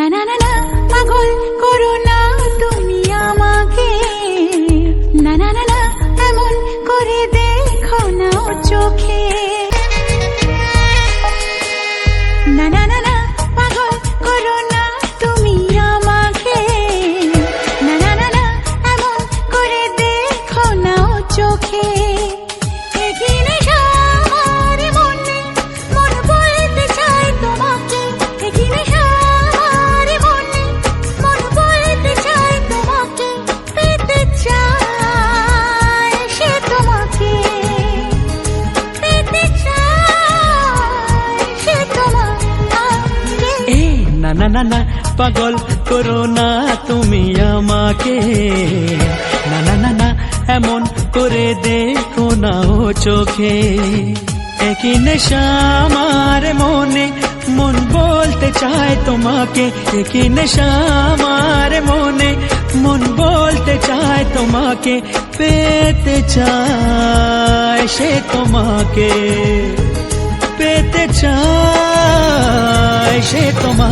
না না না না পাগল করো না তুমি আমাকে, না না না না এমন করে দেখো না চোখে, না না না না পাগল করো না তুমি আমাকে, না না না না এমন করে দেখো না চোখে। না না না পাগল করো না তুমি আমাকে, না না না না এমন করে দেখো না ও চোখে। একই নেশা আমার মনে, মন বলতে চায় তোমাকে, একই নেশা আমার মনে, মন বলতে চায় তোমাকে, পেতে চায় সে তোমাকে, পেতে চায় সে তোমাকে।